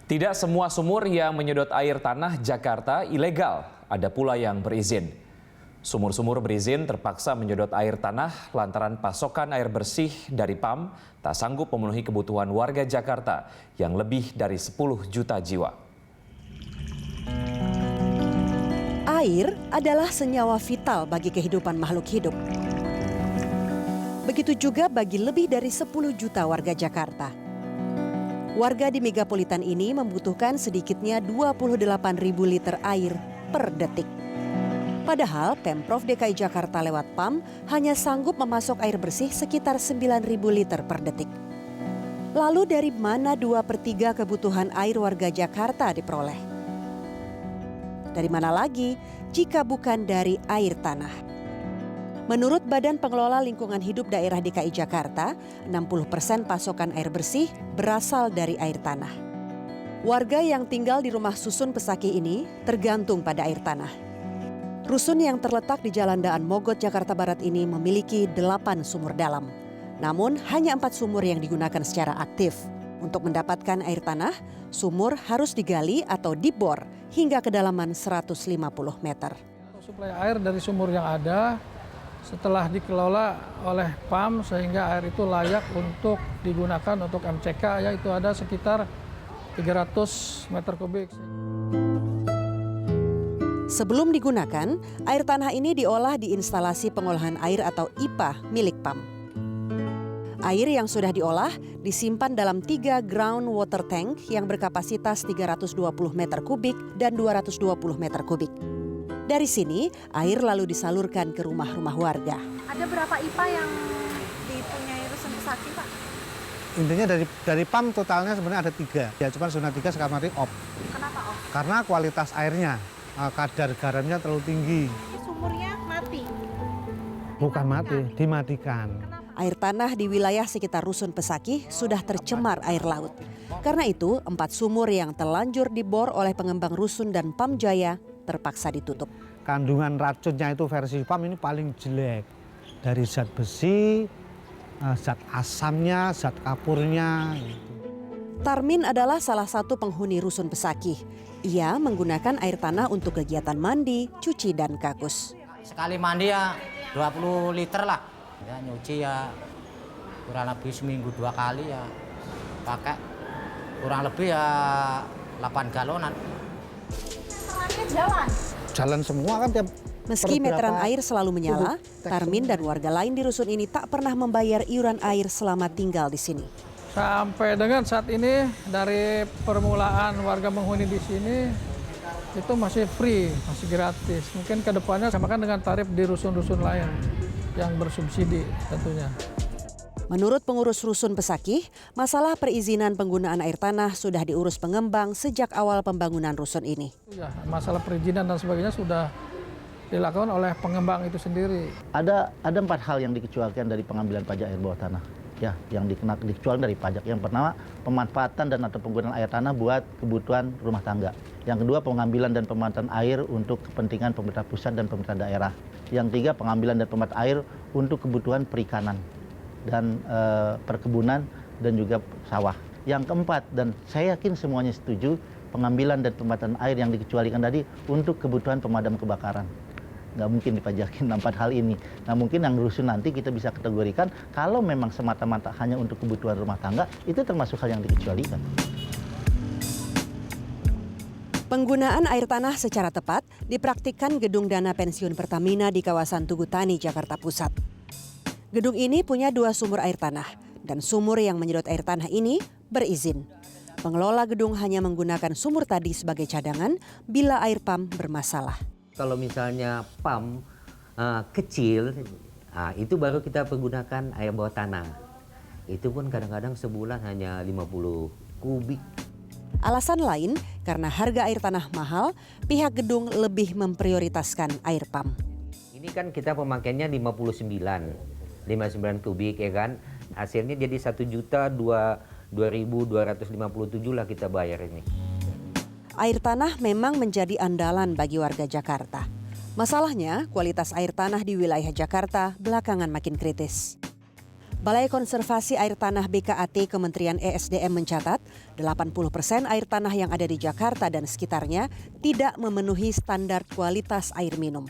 Tidak semua sumur yang menyedot air tanah Jakarta ilegal, ada pula yang berizin. Sumur-sumur berizin terpaksa menyedot air tanah lantaran pasokan air bersih dari PAM tak sanggup memenuhi kebutuhan warga Jakarta yang lebih dari 10 juta jiwa. Air adalah senyawa vital bagi kehidupan makhluk hidup. Begitu juga bagi lebih dari 10 juta warga Jakarta. Warga di megapolitan ini membutuhkan sedikitnya 28.000 liter air per detik. Padahal Pemprov DKI Jakarta lewat PAM hanya sanggup memasok air bersih sekitar 9.000 liter per detik. Lalu dari mana 2/3 kebutuhan air warga Jakarta diperoleh? Dari mana lagi jika bukan dari air tanah? Menurut Badan Pengelola Lingkungan Hidup Daerah DKI Jakarta, 60% pasokan air bersih berasal dari air tanah. Warga yang tinggal di rumah susun Pesakih ini tergantung pada air tanah. Rusun yang terletak di Jalan Daan Mogot, Jakarta Barat ini memiliki 8 sumur dalam. Namun hanya 4 sumur yang digunakan secara aktif. Untuk mendapatkan air tanah, sumur harus digali atau dibor hingga kedalaman 150 meter. Suplai air dari sumur yang ada setelah dikelola oleh PAM sehingga air itu layak untuk digunakan untuk MCK, yaitu ada sekitar 300 meter kubik. Sebelum digunakan, air tanah ini diolah di instalasi pengolahan air atau IPA milik PAM. Air yang sudah diolah disimpan dalam 3 ground water tank yang berkapasitas 320 meter kubik dan 220 meter kubik. Dari sini, air lalu disalurkan ke rumah-rumah warga. Ada berapa IPA yang dipunyai Rusun Pesakih, Pak? Intinya dari PAM totalnya sebenarnya ada 3. Ya cuma zona 3 sekarang off. Kenapa off? Karena kualitas airnya, kadar garamnya terlalu tinggi. Sumurnya mati? Bukan mati, dimatikan. Air tanah di wilayah sekitar Rusun Pesakih sudah tercemar air laut. Karena itu, 4 sumur yang terlanjur dibor oleh pengembang Rusun dan PAM Jaya terpaksa ditutup. Kandungan racunnya itu versi PAM ini paling jelek. Dari zat besi, zat asamnya, zat kapurnya. Tarmin adalah salah satu penghuni Rusun Pesakih. Ia menggunakan air tanah untuk kegiatan mandi, cuci, dan kakus. Sekali mandi ya 20 liter lah. Ya nyuci ya kurang lebih seminggu 2 kali ya pakai kurang lebih ya 8 galonan. Jalan semua kan tiap. Meski meteran air selalu menyala, Tarmin dan warga lain di rusun ini tak pernah membayar iuran air selama tinggal di sini. Sampai dengan saat ini dari permulaan warga menghuni di sini itu masih free, masih gratis. Mungkin ke depannya samakan dengan tarif di rusun-rusun lain yang bersubsidi tentunya. Menurut pengurus Rusun Pesakih, masalah perizinan penggunaan air tanah sudah diurus pengembang sejak awal pembangunan rusun ini. Ya, masalah perizinan dan sebagainya sudah dilakukan oleh pengembang itu sendiri. Ada 4 hal yang dikecualikan dari pengambilan pajak air bawah tanah. Ya, yang dikecualikan dari pajak. Yang pertama, pemanfaatan dan atau penggunaan air tanah buat kebutuhan rumah tangga. Yang kedua, pengambilan dan pemanfaatan air untuk kepentingan pemerintah pusat dan pemerintah daerah. Yang tiga, pengambilan dan pemanfaatan air untuk kebutuhan perikanan dan perkebunan dan juga sawah. Yang keempat, dan saya yakin semuanya setuju, pengambilan dan pemanfaatan air yang dikecualikan tadi untuk kebutuhan pemadam kebakaran. Nggak mungkin dipajakin 4 hal ini. Nah mungkin yang rusun nanti kita bisa kategorikan kalau memang semata-mata hanya untuk kebutuhan rumah tangga, itu termasuk hal yang dikecualikan. Penggunaan air tanah secara tepat dipraktikkan Gedung Dana Pensiun Pertamina di kawasan Tugu Tani, Jakarta Pusat. Gedung ini punya 2 sumur air tanah dan sumur yang menyedot air tanah ini berizin. Pengelola gedung hanya menggunakan sumur tadi sebagai cadangan bila air PAM bermasalah. Kalau misalnya PAM kecil, itu baru kita pergunakan air bawah tanah. Itu pun kadang-kadang sebulan hanya 50 kubik. Alasan lain, karena harga air tanah mahal, pihak gedung lebih memprioritaskan air PAM. Ini kan kita pemakaiannya 59 kubik ya kan. Hasilnya jadi 1.200.257 lah kita bayar ini. Air tanah memang menjadi andalan bagi warga Jakarta. Masalahnya, kualitas air tanah di wilayah Jakarta belakangan makin kritis. Balai Konservasi Air Tanah BKAT Kementerian ESDM mencatat 80% air tanah yang ada di Jakarta dan sekitarnya tidak memenuhi standar kualitas air minum.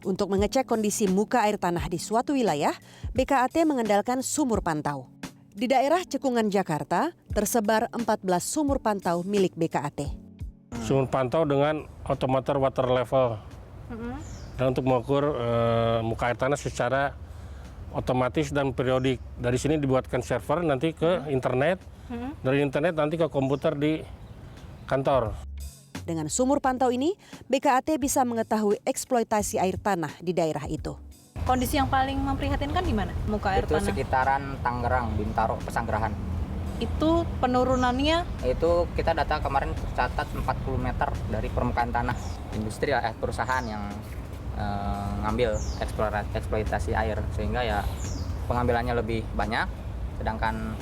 Untuk mengecek kondisi muka air tanah di suatu wilayah, BKAT mengandalkan sumur pantau. Di daerah Cekungan Jakarta, tersebar 14 sumur pantau milik BKAT. Sumur pantau dengan otomator water level. Dan untuk mengukur muka air tanah secara otomatis dan periodik. Dari sini dibuatkan server nanti ke internet, dari internet nanti ke komputer di kantor. Dengan sumur pantau ini, BKAT bisa mengetahui eksploitasi air tanah di daerah itu. Kondisi yang paling memprihatinkan di mana? Muka air Itu tanah. sekitaran Tangerang, Bintaro, Pesanggerahan. Itu penurunannya Itu kita data kemarin tercatat 40 meter dari permukaan tanah. Industri perusahaan yang ngambil eksploitasi air sehingga ya pengambilannya lebih banyak, sedangkan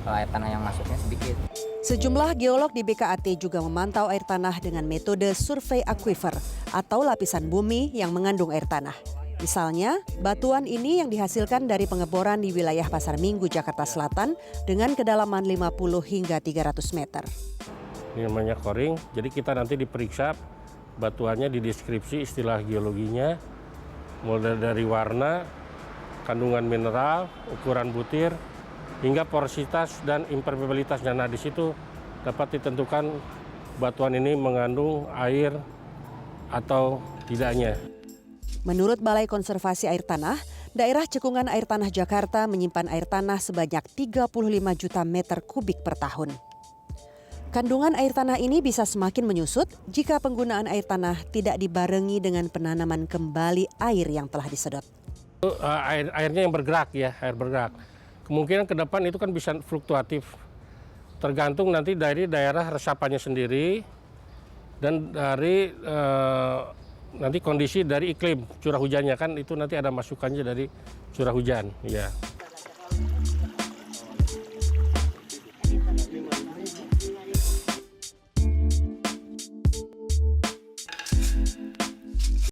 air tanah yang masuknya sedikit. Sejumlah geolog di BKAT juga memantau air tanah dengan metode survei aquifer atau lapisan bumi yang mengandung air tanah. Misalnya, batuan ini yang dihasilkan dari pengeboran di wilayah Pasar Minggu, Jakarta Selatan dengan kedalaman 50 hingga 300 meter. Ini namanya coring, jadi kita nanti diperiksa batuannya, dideskripsi istilah geologinya, mulai dari warna, kandungan mineral, ukuran butir, hingga porositas dan impermeabilitasnya. Nah, di situ dapat ditentukan batuan ini mengandung air atau tidaknya. Menurut Balai Konservasi Air Tanah, daerah Cekungan Air Tanah Jakarta menyimpan air tanah sebanyak 35 juta meter kubik per tahun. Kandungan air tanah ini bisa semakin menyusut jika penggunaan air tanah tidak dibarengi dengan penanaman kembali air yang telah disedot. Airnya yang bergerak ya, air bergerak. Kemungkinan ke depan itu kan bisa fluktuatif. Tergantung nanti dari daerah resapannya sendiri dan dari nanti kondisi dari iklim curah hujannya kan itu nanti ada masukannya dari curah hujan. Ya.